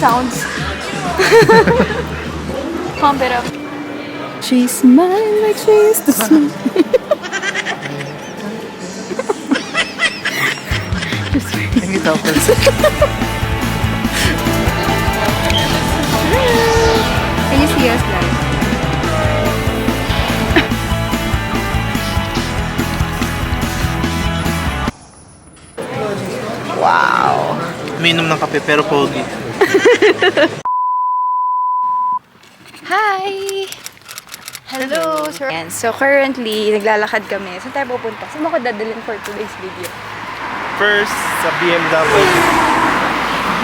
sounds. Pump it up. She's smiling like she used to smile. Hindi tapos. Can you see us live? Wow! Uminom ng kape pero pogi. Hi! Hello! So currently, naglalakad kami. Saan tayo pupunta? Saan ako dadalhin for today's video? First, sa BMW.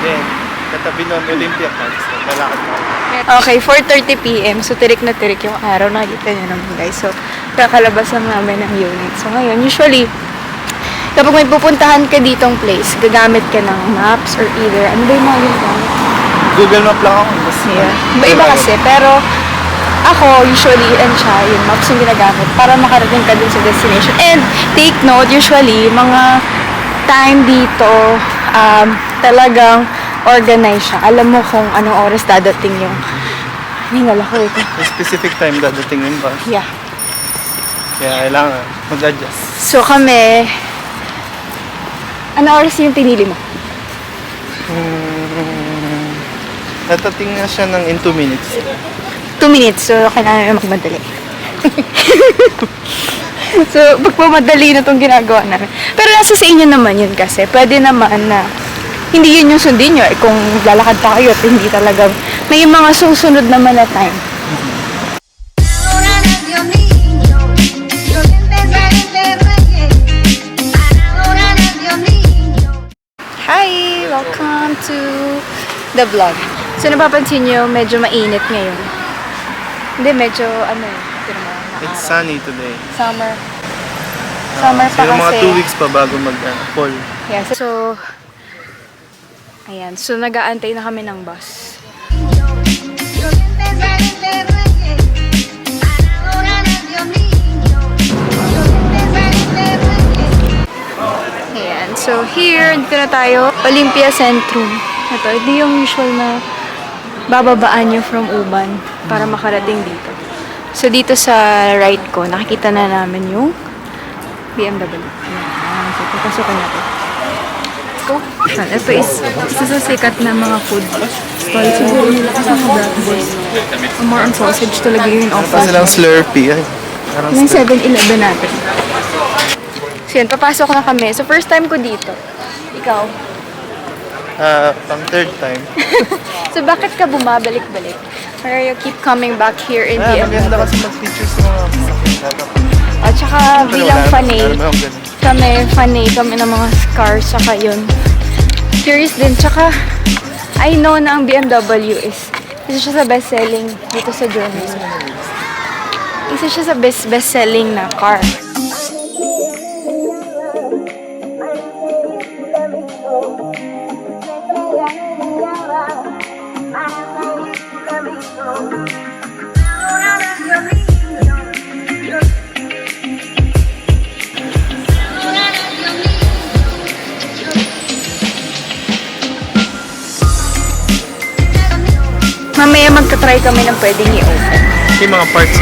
Then, katabi ng Olympia Park. Naglalakad na. Okay, 4:30 PM. So tirik na tirik yung araw. Nakikita niyo naman guys. So kakalabas lang namin ng unit. So ngayon, usually, kapag may pupuntahan ka ditong place, gagamit ka ng maps or either, ano ba yung mga ginagamit? Google Map lang ako. Mas Iba-iba kasi, pero ako, usually, and siya, yung maps yung ginagamit para makarating ka dun sa destination. And take note, usually, mga time dito, talagang organize siya. Alam mo kung anong oras dadating yung hingal ako ito. may specific time dadating yun ba? Yeah. Kaya kailangan mag-adjust. So kami, ano oras yung pinili mo? Dadating na siya ng in 2 minutes. 2 minutes, so kailangan na magmadali. So, pagpamadali na itong ginagawa namin. Pero nasa sa inyo naman yun kasi. Pwede naman na hindi yun yung sundin nyo. Kung lalakad pa kayo at hindi talagang may mga susunod naman na time. Hi! Welcome to the vlog. So, napapansin nyo, medyo mainit ngayon. Hindi, medyo It's sunny today. Summer. Summer pa Siguro mga kasi. 2 weeks pa bago mag-fall. Yes. So, ayan. So, nag-aantay na kami ng bus. Ayan. So, here, dito na tayo. Olympia Centrum. Ito, hindi yung usual na bababaan nyo from Uban para makarating dito. So, dito sa right ko, nakikita na namin yung BMW. Ayan. So, papasukan natin. Let's go. Ito is isa sa sikat na mga food stall. Siguro nila kasi mga breakfast. More on sausage talaga yung Pa offer. silang Slurpee. Ay, parang Yung 7-Eleven natin. So, yun. Papasok na kami. So, first time ko dito. Ikaw? pang 3rd time. So, bakit ka bumabalik-balik? Or you keep coming back here in BMW? Maganda kasi mag-picture sa mga sakit. At saka bilang fanay kami ng mga cars, saka yun. Curious din, tsaka I know na ang BMW is isa siya sa best-selling dito sa Germany. Isa siya sa best-selling na car. Mamaya magka-try kami ng pwedeng i-open. Yung mga parts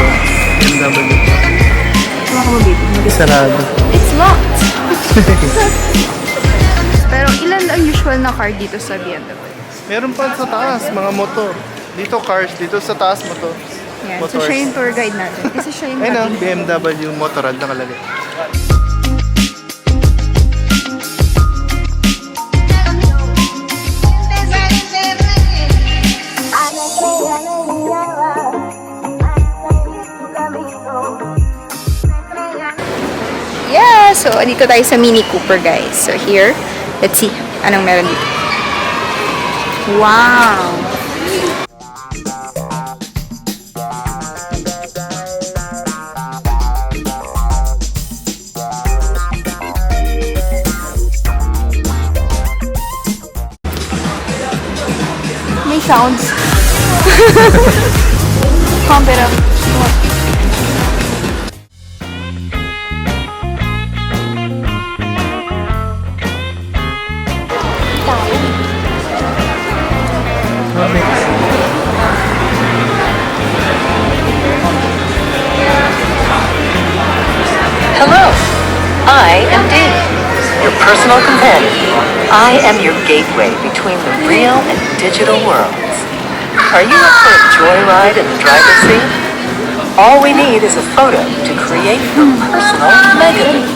BMW. Ano ka mabibig? Sarado. It's locked! Pero ilan ang usual na car dito sa BMW? Meron pa sa taas, mga motor. Dito cars, dito sa taas motor. Yan. So siya yung tour guide natin. Kasi siya yung Ayun ang natin. BMW Motorrad nakalagay. Yeah! So, dito tayo sa Mini Cooper, guys. So, here, let's see anong meron dito. Wow! May sounds. Pump it up. personal companion. I am your gateway between the real and digital worlds. Are you up for a joyride in the driver's seat? All we need is a photo to create your personal Megan.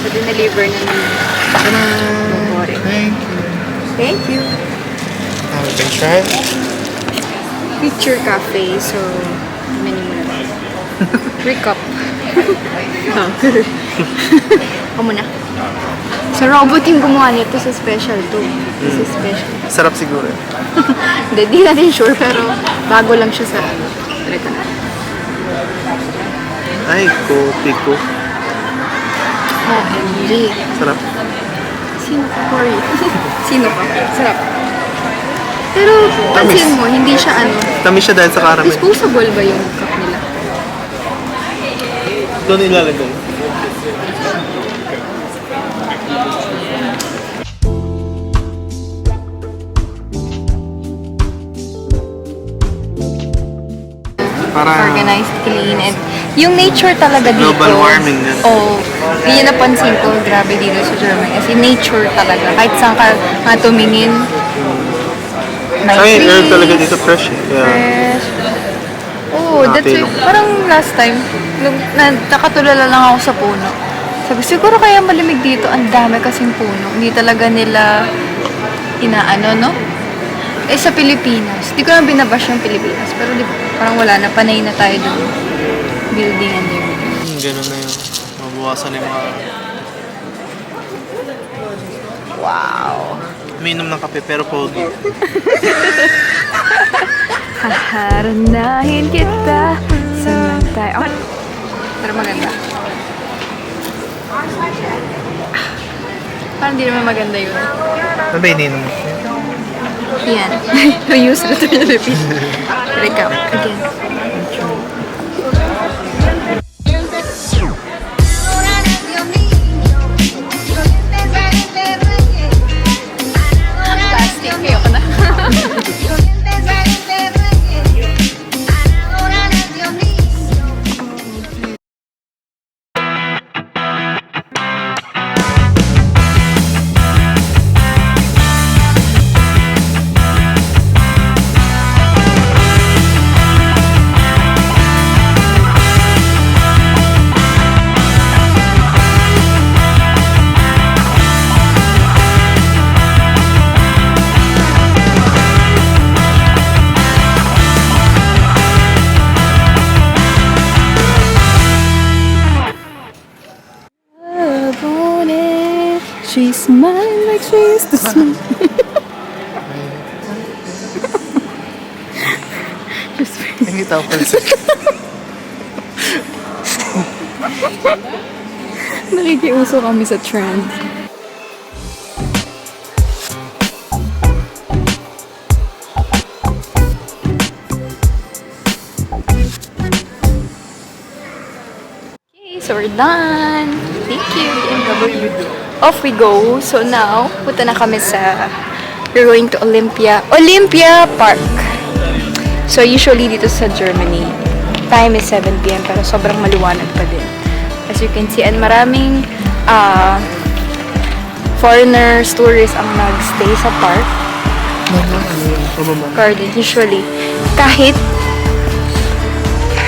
So, dineliver na ni Bobore. Thank you. Thank you. Now we can try. Picture cafe. So, menu mo na lang. Recap. Ako muna. Sa robot yung gumawa nito sa special to. This is special. Sarap siguro. Hindi, di natin sure pero bago lang siya sa ano. Try ko na. Ay, kopi ko. OMG. Sarap. Sino ka? Sorry. Sino ka? Sarap. Pero pansin mo, hindi siya ano. Tamis siya dahil sa caramel. Disposable ba yung cup nila? Doon ilalagay. Para Organized, clean, and yung nature talaga dito. Global warming din. Oo. Yun yung napansin ko, grabe dito sa Germany. Kasi nature talaga. Kahit saan ka nga tumingin, may Ay, air trees, talaga dito fresh eh. Kaya, fresh. Oo, that's why, Nakatulong. parang last time, nung nakatulala lang ako sa puno. Sabi, siguro kaya malamig dito, ang dami kasing puno. Hindi talaga nila inaano, no? Eh, sa Pilipinas, di ko na binabash yung Pilipinas, pero di ba, parang wala na, panay na tayo doon. Building and everything. ganun na yun. Mabawasan yung mga... Wow! Uminom ng kape pero pogi. Haharanahin kita sa tayo. Oh, pero maganda. Parang di naman maganda yun. Ano ba ininom mo? Yan. Use it to repeat. Recap again. Plastic kayo ko na. She smiled like she used to smile. Just Nakita ko pala sa... nakikiuso kami sa trend. Okay, so we're done. Thank you, BMW. Off we go. So now, punta na kami sa... We're going to Olympia Park. So usually dito sa Germany, time is 7 p.m. pero sobrang maliwanag pa din. As you can see, and maraming foreigners, tourists ang nagstay sa park. Garden, usually. Kahit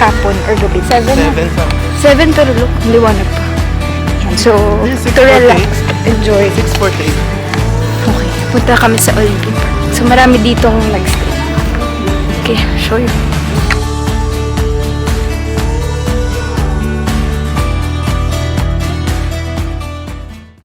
hapon or gabi. 7 pa. 7 pero look, liwanag pa. Yan. So, to relax, enjoy. 6:48. Okay, punta kami sa Olympia Park. So, marami ditong nagstay. Okay, show you.